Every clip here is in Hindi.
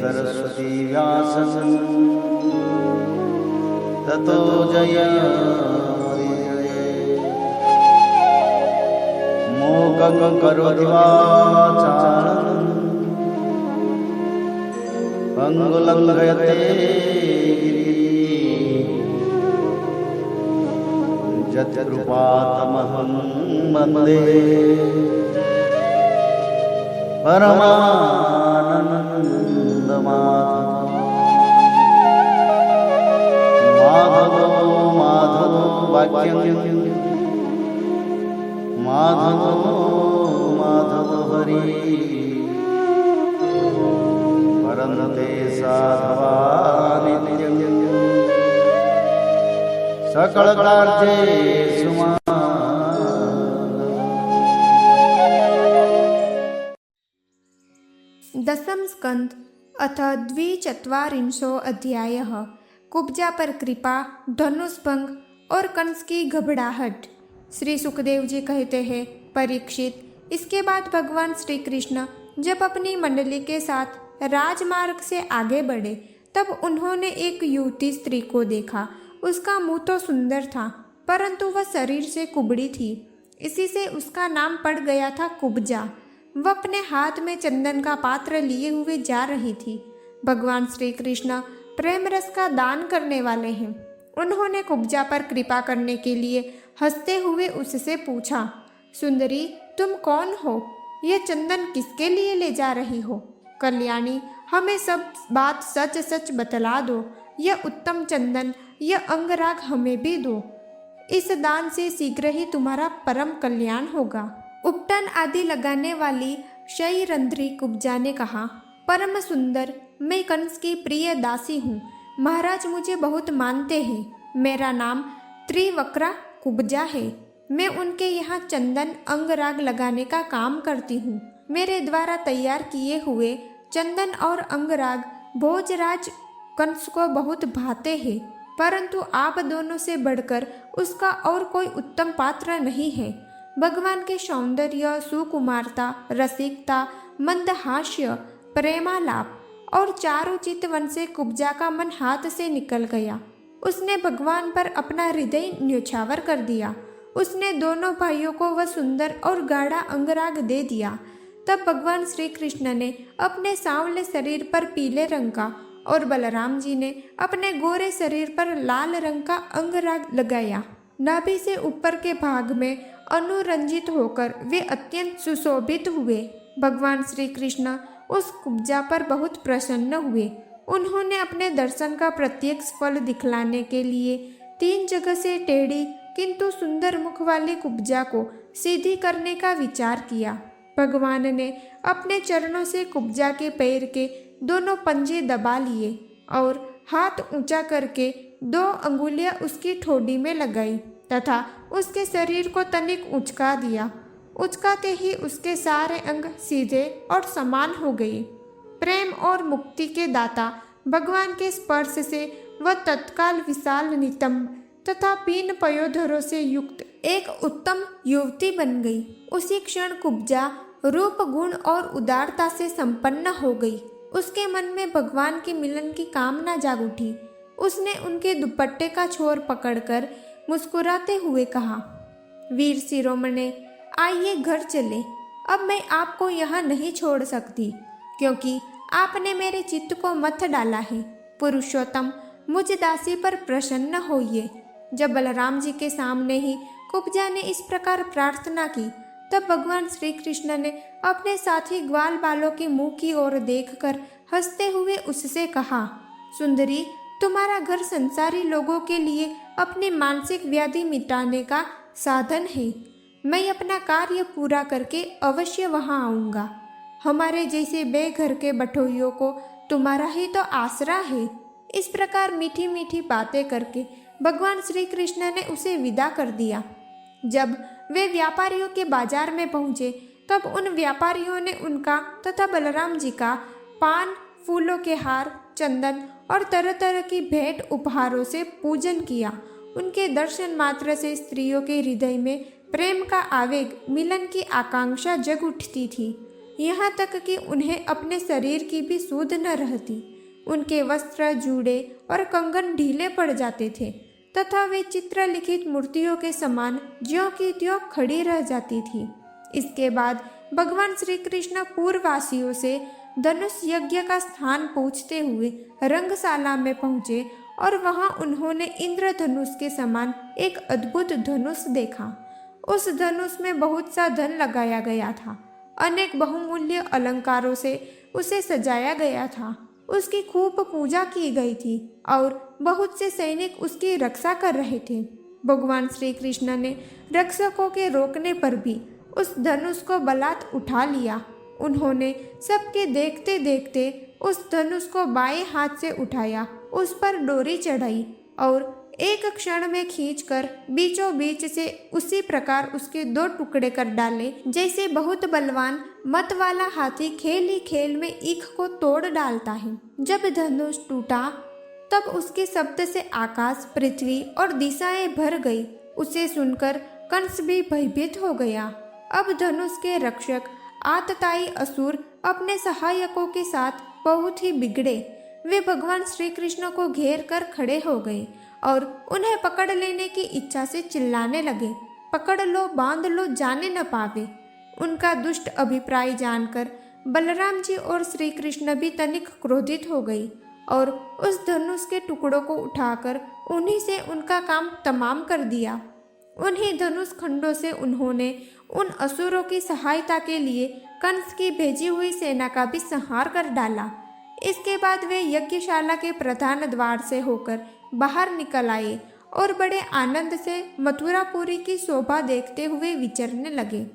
सरस्वती व्यासं ततो जयमुदीरये। मूकं करोति वाचालं पंगुलंघयते यत्कृपातमहं वन्दे परमानन्दमाधवो माधवो वाक्यं माधवो हरि परन्ते साधवा नित्यं सकलकार्येषु मां। दशम स्कंद अथ द्विचत्वारिंशो अध्यायः। कुब्जा पर कृपा, धनुष भंग और कंस की घबराहट। श्री सुखदेव जी कहते हैं, परीक्षित, इसके बाद भगवान श्री कृष्ण जब अपनी मंडली के साथ राजमार्ग से आगे बढ़े तब उन्होंने एक युवती स्त्री को देखा। उसका मुंह तो सुंदर था परंतु वह शरीर से कुबड़ी थी, इसी से उसका नाम पड़ गया था कुब्जा। वह अपने हाथ में चंदन का पात्र लिए हुए जा रही थी। भगवान श्री कृष्ण प्रेम रस का दान करने वाले हैं। उन्होंने कुब्जा पर कृपा करने के लिए हंसते हुए उससे पूछा, सुंदरी, तुम कौन हो? यह चंदन किसके लिए ले जा रही हो? कल्याणी, हमें सब बात सच सच बतला दो। यह उत्तम चंदन, यह अंगराग हमें भी दो। इस दान से शीघ्र ही तुम्हारा परम कल्याण होगा। उपटन आदि लगाने वाली शयरंध्री कुब्जा ने कहा, परम सुंदर, मैं कंस की प्रिय दासी हूँ। महाराज मुझे बहुत मानते हैं। मेरा नाम त्रिवक्रा कुब्जा है। मैं उनके यहाँ चंदन अंगराग लगाने का काम करती हूँ। मेरे द्वारा तैयार किए हुए चंदन और अंगराग भोजराज कंस को बहुत भाते हैं, परंतु आप दोनों से बढ़कर उसका और कोई उत्तम पात्र नहीं है। भगवान के सौंदर्य, सुकुमारता, रसिकता, मंदहास्य, प्रेमालाप और चारु चितवन से कुब्जा का मन हाथ से निकल गया। उसने भगवान पर अपना हृदय न्योछावर कर दिया। उसने दोनों भाइयों को वह सुंदर और गाढ़ा अंगराग दे दिया। तब भगवान श्री कृष्ण ने अपने सांवले शरीर पर पीले रंग का और बलराम जी ने अपने गोरे शरीर पर लाल रंग का अंगराग लगाया। नाभि से ऊपर के भाग में अनुरंजित होकर वे अत्यंत सुशोभित हुए। भगवान श्री कृष्ण उस कुब्जा पर बहुत प्रसन्न हुए। उन्होंने अपने दर्शन का प्रत्यक्ष फल दिखलाने के लिए 3 जगह से टेढ़ी किंतु सुंदर मुख वाली कुब्जा को सीधी करने का विचार किया। भगवान ने अपने चरणों से कुब्जा के पैर के दोनों पंजे दबा लिए और हाथ ऊंचा करके 2 अंगुलियां उसकी ठोड़ी में लगाई तथा उसके शरीर को तनिक उचका दिया। उचकाते ही उसके सारे अंग सीधे और समान हो गए। प्रेम और मुक्ति के दाता भगवान के स्पर्श से वह तत्काल विशाल नितंब तथा 3 पयोधरों से युक्त एक उत्तम युवती बन गई। उसी क्षण कुब्जा रूप, गुण और उदारता से संपन्न हो गई। उसके मन में भगवान के मिलन की कामना जाग उठी। उसने उनके दुपट्टे का छोर पकड़कर मुस्कुराते हुए कहा, वीर शिरोमणे, आइए घर चले। अब मैं आपको यहाँ नहीं छोड़ सकती, क्योंकि आपने मेरे चित्त को मथ डाला है। पुरुषोत्तम, मुझ दासी पर प्रसन्न होइए। जब बलराम जी के सामने ही कुब्जा ने इस प्रकार प्रार्थना की, तब भगवान श्री कृष्ण ने अपने साथी ग्वाल बालों के मुंह की ओर देखकर हंसते हुए उससे कहा, सुंदरी, तुम्हारा घर संसारी लोगों के लिए अपनी मानसिक व्याधि मिटाने का साधन है। मैं अपना कार्य पूरा करके अवश्य वहां आऊंगा। हमारे जैसे बेघर के बटोहियों को तुम्हारा ही तो आसरा है। इस प्रकार मीठी मीठी बातें करके भगवान श्री कृष्ण ने उसे विदा कर दिया। जब वे व्यापारियों के बाजार में पहुंचे तब उन व्यापारियों ने उनका तथा बलराम जी का पान, फूलों के हार, चंदन और तरह तरह की भेंट उपहारों से पूजन किया। उनके दर्शन मात्र से स्त्रियों के हृदय में प्रेम का आवेग, मिलन की आकांक्षा जग उठती थी। यहाँ तक कि उन्हें अपने शरीर की भी सुध न रहती। उनके वस्त्र, जूड़े और कंगन ढीले पड़ जाते थे तथा वे चित्रलिखित मूर्तियों के समान ज्यों की त्यों खड़ी रह जाती थी। इसके बाद भगवान श्री कृष्ण पूर्ववासियों से धनुष यज्ञ का स्थान पूछते हुए रंगशाला में पहुँचे और वहां उन्होंने इंद्रधनुष के समान एक अद्भुत धनुष देखा। उस धनुष में बहुत सा धन लगाया गया था। अनेक बहुमूल्य अलंकारों से उसे सजाया गया था। उसकी खूब पूजा की गई थी और बहुत से सैनिक उसकी रक्षा कर रहे थे। भगवान श्री कृष्ण ने रक्षकों के रोकने पर भी उस धनुष को बलात् उठा लिया। उन्होंने सबके देखते देखते उस धनुष को बाएं हाथ से उठाया, उस पर डोरी चढ़ाई और एक क्षण में खींचकर बीचों बीच से उसी प्रकार उसके 2 टुकड़े कर डाले जैसे बहुत बलवान मत वाला हाथी खेल ही खेल में ईख को तोड़ डालता है। जब धनुष टूटा तब उसके शब्द से आकाश, पृथ्वी और दिशाएं भर गई। उसे सुनकर कंस भी भयभीत हो गया। अब धनुष के रक्षक आतताई असुर अपने सहायकों के साथ बहुत ही बिगड़े। वे भगवान श्री कृष्ण को घेर कर खड़े हो गए और उन्हें पकड़ लेने की इच्छा से चिल्लाने लगे, पकड़ लो, बांध लो, जाने न पावे। उनका दुष्ट अभिप्राय जानकर बलराम जी और श्री कृष्ण भी तनिक क्रोधित हो गई और उस धनुष के टुकड़ों को उठाकर उन्हीं से उनका काम तमाम कर दिया। उन्हीं धनुष खंडों से उन्होंने उन असुरों की सहायता के लिए कंस की भेजी हुई सेना का भी संहार कर डाला। इसके बाद वे यज्ञशाला के प्रधान द्वार से होकर बाहर निकल आए और बड़े आनंद से मथुरापुरी की शोभा देखते हुए विचरने लगे।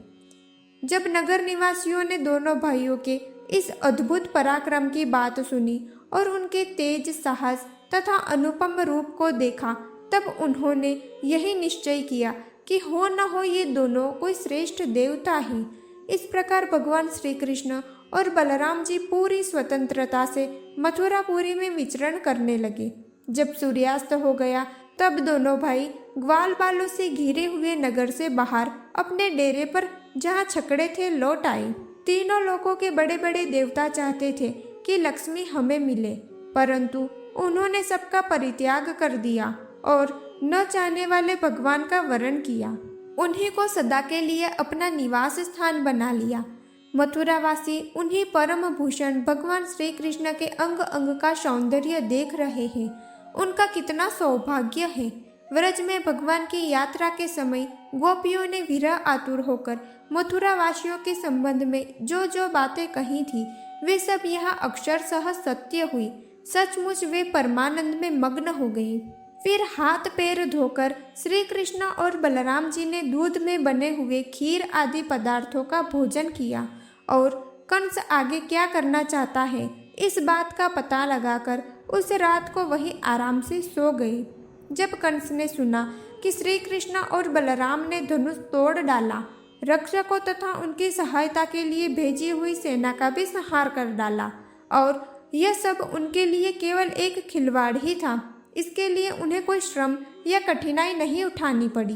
जब नगर निवासियों ने दोनों भाइयों के इस अद्भुत पराक्रम की बात सुनी और उनके तेज, साहस तथा अनुपम रूप को देखा, तब उन्होंने यही निश्चय किया कि हो न हो ये दोनों कोई श्रेष्ठ देवता ही। इस प्रकार भगवान श्री कृष्ण और बलराम जी पूरी स्वतंत्रता से मथुरापुरी में विचरण करने लगे। जब सूर्यास्त हो गया तब दोनों भाई ग्वाल बालों से घिरे हुए नगर से बाहर अपने डेरे पर जहाँ छकड़े थे लौट आए। तीनों लोगों के बड़े बड़े देवता चाहते थे कि लक्ष्मी हमें मिले, परंतु उन्होंने सबका परित्याग कर दिया और न चाहने वाले भगवान का वरण किया। उन्हीं को सदा के लिए अपना निवास स्थान बना लिया। मथुरावासी उन्हीं परम भूषण भगवान श्री कृष्ण के अंग अंग का सौंदर्य देख रहे हैं। उनका कितना सौभाग्य है। व्रज में भगवान की यात्रा के समय गोपियों ने विरह आतुर होकर मथुरावासियों के संबंध में जो जो बातें कही थी वे सब यहाँ अक्षरशः सत्य हुई। सचमुच वे परमानंद में मग्न हो गई। फिर हाथ पैर धोकर श्री कृष्ण और बलराम जी ने दूध में बने हुए खीर आदि पदार्थों का भोजन किया और कंस आगे क्या करना चाहता है इस बात का पता लगाकर उस रात को वही आराम से सो गए। जब कंस ने सुना कि श्री कृष्ण और बलराम ने धनुष तोड़ डाला, रक्षकों तथा उनकी सहायता के लिए भेजी हुई सेना का भी संहार कर डाला और यह सब उनके लिए केवल एक खिलवाड़ ही था, इसके लिए उन्हें कोई श्रम या कठिनाई नहीं उठानी पड़ी,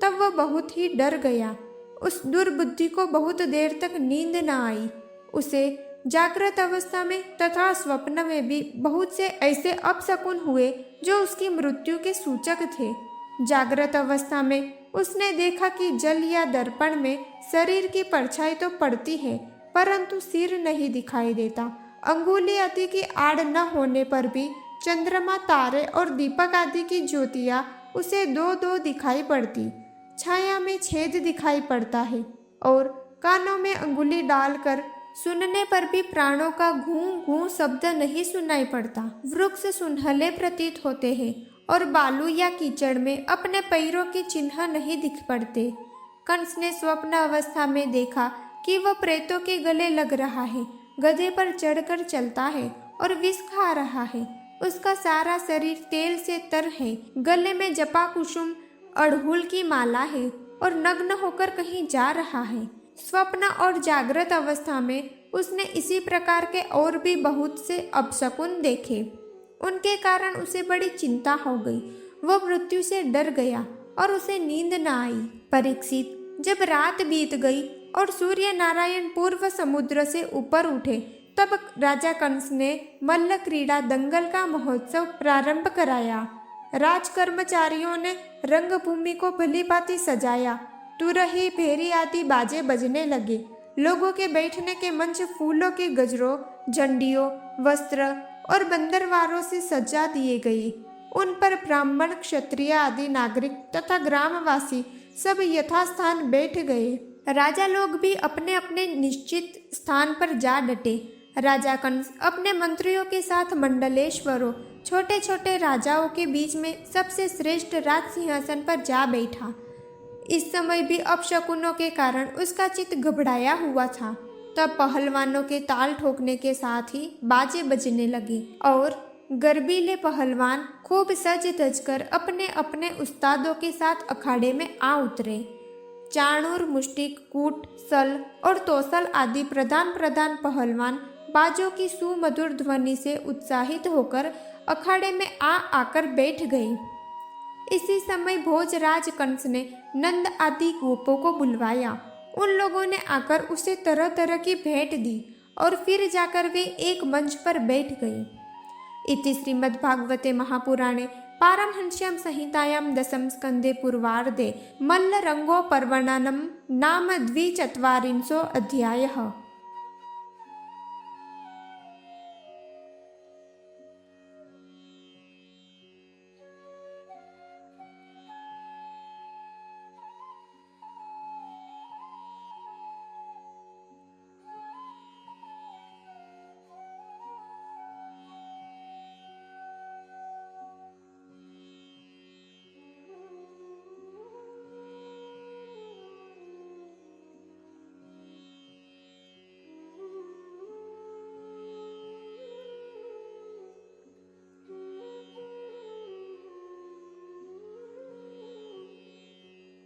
तब वह बहुत ही डर गया। उस दुर्बुद्धि को बहुत देर तक नींद न आई। उसे जागृत अवस्था में तथा स्वप्न में भी बहुत से ऐसे अपशकुन हुए जो उसकी मृत्यु के सूचक थे। जागृत अवस्था में उसने देखा कि जल या दर्पण में शरीर की परछाई तो पड़ती है परंतु सिर नहीं दिखाई देता। अंगुली आदि की आड़ न होने पर भी चंद्रमा, तारे और दीपक आदि की ज्योतियाँ उसे दो दो दिखाई पड़ती। छाया में छेद दिखाई पड़ता है और कानों में अंगुली डालकर सुनने पर भी प्राणों का घूं घूं शब्द नहीं सुनाई पड़ता। वृक्ष सुनहले प्रतीत होते हैं और बालू या कीचड़ में अपने पैरों के चिन्ह नहीं दिख पड़ते। कंस ने स्वप्न अवस्था में देखा कि वह प्रेतों के गले लग रहा है, गधे पर चढ़कर चलता है और विष खा रहा है। उसका सारा शरीर तेल से तर है, गले में जपा कुसुम अड़हुल की माला है और नग्न होकर कहीं जा रहा है। स्वप्न और जागृत अवस्था में उसने इसी प्रकार के और भी बहुत से अपशकुन देखे। उनके कारण उसे बड़ी चिंता हो गई। वह मृत्यु से डर गया और उसे नींद न आई। परीक्षित, जब रात बीत गई और सूर्य नारायण पूर्व समुद्र से ऊपर उठे तब राजा कंस ने मल्ल क्रीड़ा दंगल का महोत्सव प्रारंभ कराया। राज कर्मचारियों ने रंगभूमि को भली भांति सजाया। तुरही, भेरी आदि बाजे बजने लगे। लोगों के बैठने के मंच फूलों के गजरों, झंडियों, वस्त्र और बंदरवारों से सजा दिए गए। उन पर ब्राह्मण, क्षत्रिय आदि नागरिक तथा ग्रामवासी सब यथास्थान बैठ गए। राजा लोग भी अपने अपने निश्चित स्थान पर जा डटे। राजा कंस अपने मंत्रियों के साथ मंडलेश्वरों, छोटे छोटे राजाओं के बीच में सबसे श्रेष्ठ राज सिंहासन पर जा बैठा। इस समय भी अपशकुनों के कारण उसका चित्त घबराया हुआ था। तब पहलवानों के ताल ठोकने के साथ ही बाजे बजने लगे और गर्बीले पहलवान खूब सज धज कर अपने अपने उस्तादों के साथ अखाड़े में आ उतरे। चाणूर, मुष्टिक, कूट, सल और तोसल आदि प्रधान प्रधान पहलवान बाजों की सुमधुर ध्वनि से उत्साहित होकर अखाड़े में आकर बैठ गए। इसी समय भोजराज कंस ने नंद आदि गोपों को बुलवाया। उन लोगों ने आकर उसे तरह तरह की भेंट दी और फिर जाकर वे एक मंच पर बैठ गए। इति श्रीमद्भागवते महापुराणे पारमहंस्यां संहितायां दशम स्कंदे पूर्वार्धे मल्लरंगोपर्वणनं नाम 24 अध्यायः।